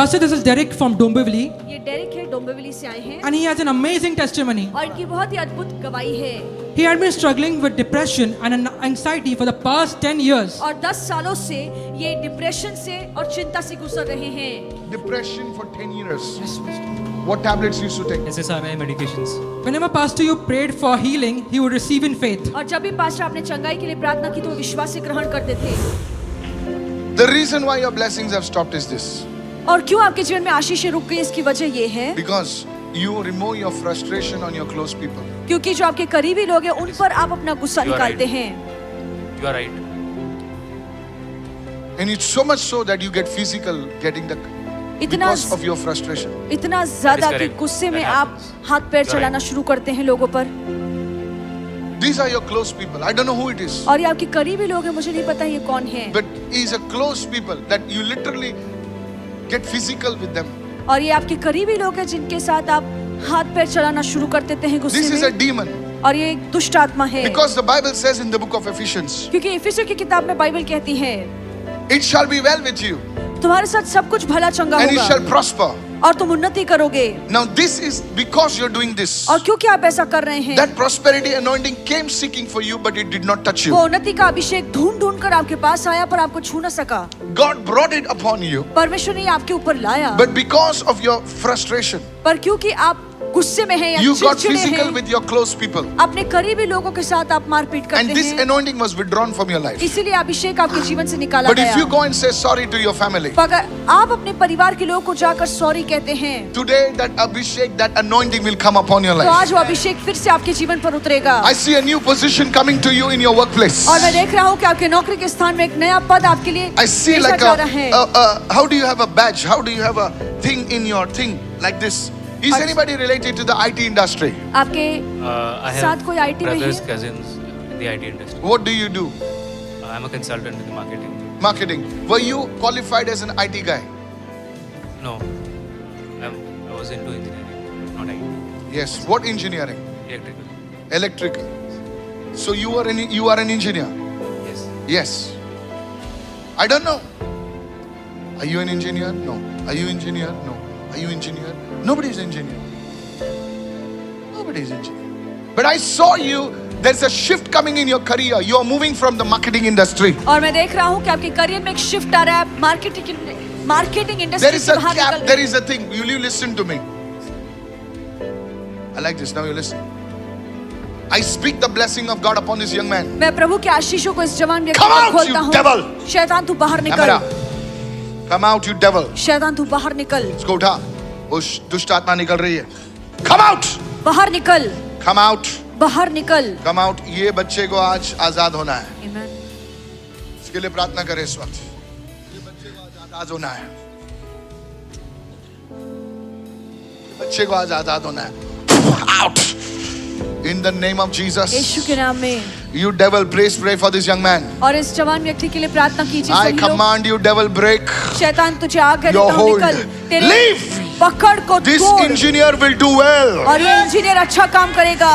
Pastor, this is Derek from Dombivli, ये Derek है, डोंबिवली से आए हैं and he has an amazing testimony. और इनकी बहुत ही अद्भुत गवाही है। He had been struggling with depression and anxiety for the past 10 years. और 10 सालों से ये डिप्रेशन से और चिंता से गुजर रहे हैं। Depression for 10 years. What tablets you used to take? SSRI medications. Whenever Pastor you prayed for healing, he would receive in faith. और जब भी पास्टर आपने चंगाई के लिए प्रार्थना की तो वो विश्वास से ग्रहण करते थे। The reason why your blessings have stopped is this. और क्यों आपके जीवन में आशीषें रुक गई, इसकी वजह ये है Because you remove your frustration on your close people. क्योंकि जो आपके करीबी लोग हैं उन पर आप अपना गुस्सा You are निकालते right. हैं। You are right. And it's so much so that you get physical getting the इतना because of your frustration. इतना ज्यादा कि correct. गुस्से में That आप happens. हाथ पैर You are चलाना right. शुरू करते हैं लोगों पर। These are your close people. I don't know who it is. और ये आपके करीबी लोग हैं, मुझे नहीं पता ये कौन है। But these are close people that you literally get physical with them. और ये आपके करीबी लोग हैं जिनके साथ आप हाथ पैर चलाना शुरू कर देते हैं This is गुस्से a में। demon. और ये एक दुष्ट आत्मा है। Because the Bible says in the book of Ephesians, क्योंकि इफिसियों की किताब में बाइबल कहती है it shall be well with you तुम्हारे साथ सब कुछ भला चंगा and it shall होगा prosper. और तुम उन्नति करोगे। Now this is because you're doing this. और क्योंकि आप ऐसा कर रहे हैं, That prosperity anointing came seeking for you, but it did not touch वो you. उन्नति का अभिषेक ढूंढ ढूंढ कर आपके पास आया पर आपको छू न सका। God brought it upon you, परमेश्वर ने आपके ऊपर लाया, but because of your frustration, पर क्योंकि आप गुस्से में हैं या you got चिड़चिड़े physical हैं, with your close people. अपने करीबी लोगों के साथ आप मारपीट And करते this हैं, anointing was withdrawn from your life. इसीलिए अभिषेक आपके जीवन से निकाला But if you गया। go and say sorry to your family, अगर आप अपने परिवार के लोगों को जाकर सॉरी कहते हैं today that Abhishek, that anointing will come upon your तो life. आज वो अभिषेक फिर से आपके जीवन पर उतरेगा। I see a new position coming to you in your workplace. और मैं देख रहा हूँ कि आपके नौकरी के स्थान में एक नया पद आपके लिए I see भेजा like जा रहा है। how do you have a badge? How do you have a thing in your thing like this? Is anybody related to the IT industry? आपके I साथ have कोई IT में brothers, है? cousins in the IT industry. What do you do? I'm a consultant in marketing. Marketing. Were you qualified as an IT guy? No, I was into engineering, not IT. Yes. What engineering? Electrical. Electrical. So you are an engineer? Yes. Yes. I don't know. Are you an engineer? No. Are you engineer? No. Are you engineer? Nobody is engineer. Nobody is engineer. But I saw you. There's a shift coming in your career. You are moving from the marketing industry. और मैं देख रहा हूँ कि आपके career में एक shift आ रहा है मार्केटिंग There इंडस्ट्री is से a बाहर gap. निकल There is a thing. Will you listen to me? I like this. Now you listen. I speak the blessing of God upon this young man. मैं प्रभु के आशीषों को इस जवान व्यक्ति Come पर out, खोलता you हूँ। devil! शैतान तू बाहर Camera. निकल, Come out, you devil. शैतान तू बाहर निकल, इसको उठा. उस दुष्ट आत्मा निकल रही है. Come out. बाहर निकल, Come out. बाहर निकल। Come out. ये बच्चे को आज आजाद होना है. Amen. इसके लिए प्रार्थना करें इस वक्त. ये बच्चे को आज आजाद होना है. बच्चे को आज आजाद होना है. Out. In the name of Jesus. यीशु के नाम में। You devil, please pray for this young man. और इस जवान व्यक्ति के लिए प्रार्थना कीजिए I सभी लोग। command you, devil, break शैतान तुझे आकर your hold. निकल, तेरे Leave. पकड़ को This तोड़। engineer will do well. और ये इंजीनियर अच्छा काम करेगा,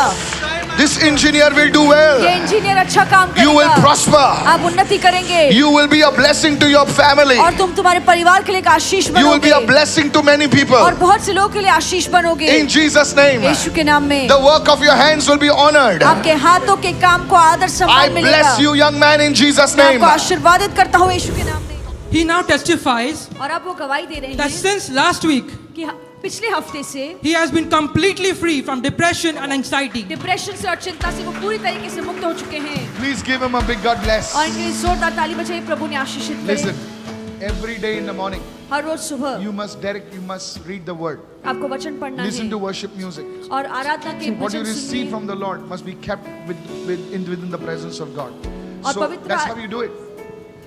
This engineer will do ये well. इंजीनियर अच्छा काम You will करेगा, prosper. आप उन्नति करेंगे You will be a blessing to your family. और तुम तुम्हारे परिवार के लिए एक आशीष You will be बनोगे a blessing to many और people. बहुत से लोगों के लिए आशीष बनोगे In Jesus' name. यीशु के नाम में। The work of your hands will be honored. आपके हाथों के काम को आदर I सम्मान मिलेगा। bless you, young man, in Jesus' मैं name. आपको आशीर्वादित करता हूँ यीशु के नाम में। He now testifies और अब वो गवाही दे रहे that हैं since last week, कि पिछले हफ्ते से he has been completely free from depression and anxiety. Depression से और चिंता से वो पूरी तरीके से मुक्त हो चुके हैं। Please give him a big God bless. और इनके लिए जोरदार ताली बजाइए, प्रभु ने आशीषित Listen, करें। every day in the morning, हर रोज सुबह you must read the word. आपको वचन पढ़ना Listen to है worship music. और आराधना के What you वचन receive सुनिए from the Lord must be kept within the presence of God. और So पवित्र that's how you do it.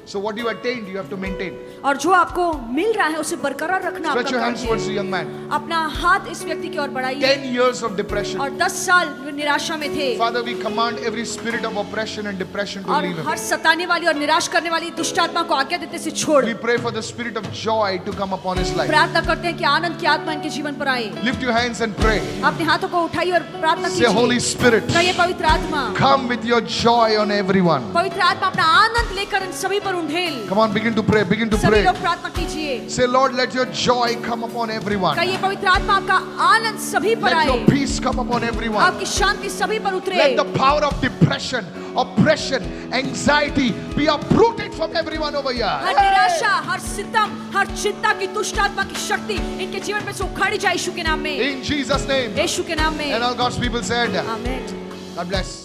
So what you attained, you have to maintain. और जो आपको मिल रहा है उसे बरकरार रखना Stretch your आपका hands काम towards the है। young man. अपना हाथ इस व्यक्ति की ओर बढ़ाइए। 10 years of depression. और 10 साल वे निराशा में थे Father, we command every spirit of oppression and depression to और leave him. हर सताने वाली और निराश करने वाली दुष्ट आत्मा को आज्ञा देते से छोड़। We pray for the spirit of joy to come upon his life. प्रार्थना करते हैं कि आनंद की आत्मा इनके जीवन पर आए। Lift your hands and pray. अपने हाथों को उठाइए और प्रार्थना Say, Holy कीजिए। Spirit, कहिए पवित्र आत्मा, come with your joy on everyone. पवित्र आत्मा अपना आनंद लेकर इन सभी पर पर उंडेल। Come on, begin to pray, begin to सभी pray. लोग प्रार्थना कीजिए। Say, Lord, let your joy come upon everyone. कहिए पवित्र आत्मा का आनंद सभी पर Let आए। your peace come upon everyone. आपकी शांति सभी पर उतरे। Let the power of depression, oppression, anxiety be uprooted from everyone over here. हर निराशा, हर सितम, हर चिंता की दुष्ट आत्मा की शक्ति इनके जीवन में से उखाड़ी जाए यीशु के नाम में। In Jesus' name. यीशु के नाम में। And all God's people said, आमीन। God bless.